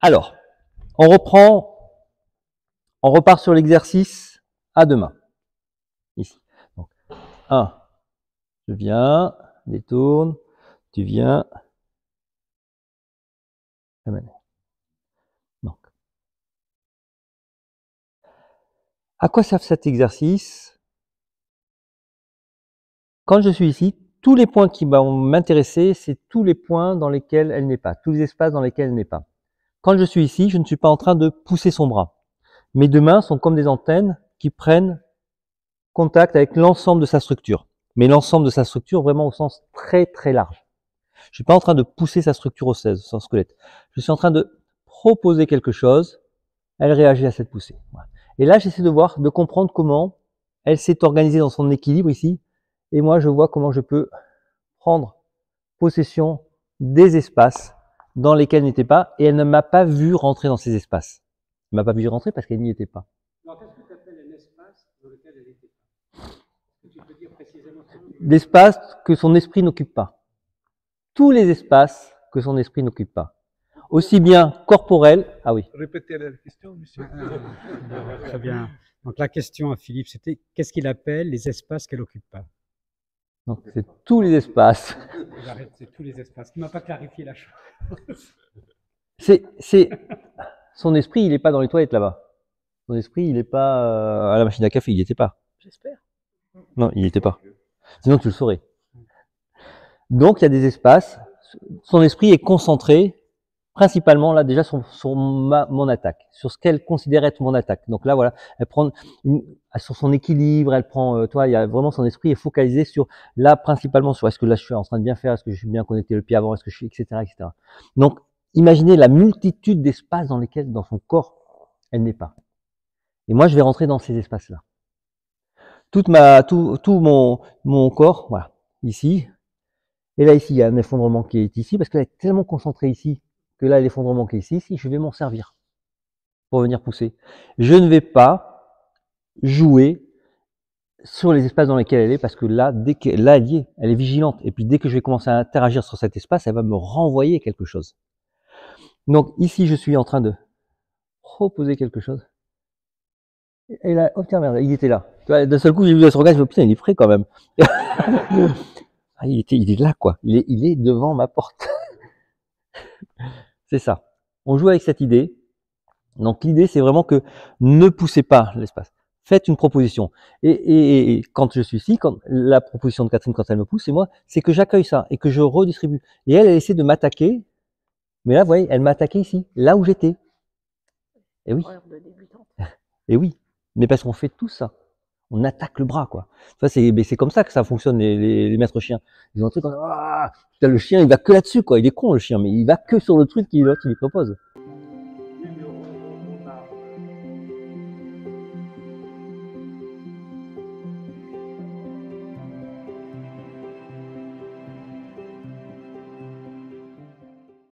Alors, on repart sur l'exercice à deux mains. Ici. Donc, 1, je viens, détourne, tu viens, amène. Donc, à quoi sert cet exercice? Quand je suis ici, tous les points qui vont m'intéresser, c'est tous les points dans lesquels elle n'est pas, tous les espaces dans lesquels elle n'est pas. Quand je suis ici, je ne suis pas en train de pousser son bras. Mes deux mains sont comme des antennes qui prennent contact avec l'ensemble de sa structure. Mais l'ensemble de sa structure vraiment au sens très très large. Je suis pas en train de pousser sa structure osseuse, son squelette. Je suis en train de proposer quelque chose, elle réagit à cette poussée. Voilà. Et là, j'essaie de voir, de comprendre comment elle s'est organisée dans son équilibre ici, et moi je vois comment je peux prendre possession des espaces dans lesquels elle n'était pas, et elle ne m'a pas vu rentrer dans ces espaces. Elle m'a pas vu rentrer parce qu'elle n'y était pas. Alors, qu'est-ce que tu appelles un espace dans lequel elle n'était pas? Est-ce que tu peux dire précisément ça? L'espace que son esprit n'occupe pas. Tous les espaces que son esprit n'occupe pas. Aussi bien corporel, ah oui. Répétez la question, monsieur. Très bien. Donc la question à Philippe, c'était qu'est-ce qu'il appelle les espaces qu'elle n'occupe pas? Donc c'est tous les espaces. J'arrête, c'est tous les espaces. Tu ne m'as pas clarifié la chose. C'est son esprit, il n'est pas dans les toilettes là-bas. Son esprit, il n'est pas à la machine à café, il n'y était pas. J'espère. Non, il n'y était pas. Sinon tu le saurais. Donc il y a des espaces. Son esprit est concentré principalement là déjà sur mon attaque, sur ce qu'elle considère être mon attaque. Donc là voilà, elle prend sur son équilibre, elle prend, toi, il y a vraiment son esprit est focalisé sur là principalement sur est-ce que là je suis en train de bien faire, est-ce que je suis bien connecté le pied avant, est-ce que je suis, etc., etc. Donc imaginez la multitude d'espaces dans lesquels dans son corps elle n'est pas. Et moi je vais rentrer dans ces espaces-là. Tout mon corps, voilà, ici. Et là ici il y a un effondrement qui est ici parce qu'elle est tellement concentrée ici que là, l'effondrement qui est ici, je vais m'en servir pour venir pousser. Je ne vais pas jouer sur les espaces dans lesquels elle est, parce que là, là, elle est vigilante. Et puis, dès que je vais commencer à interagir sur cet espace, elle va me renvoyer quelque chose. Donc, ici, je suis en train de proposer quelque chose. Et là, oh tiens, merde, il était là. D'un seul coup, j'ai vu ce regard, je me dis, putain, il est prêt quand même. Ah, il est là, quoi. Il est devant ma porte. C'est ça. On joue avec cette idée. Donc l'idée, c'est vraiment que ne poussez pas l'espace. Faites une proposition. Et quand je suis ici, quand la proposition de Catherine, quand elle me pousse, c'est moi, c'est que j'accueille ça et que je redistribue. Et elle essaie de m'attaquer. Mais là, vous voyez, elle m'a attaqué ici, là où j'étais. Et oui. Et oui. Mais parce qu'on fait tout ça. On attaque le bras, quoi. Ça, c'est comme ça que ça fonctionne, les maîtres chiens. Ils ont un truc, le chien, il va que là-dessus, quoi. Il est con, le chien, mais il va que sur le truc qu'il lui propose.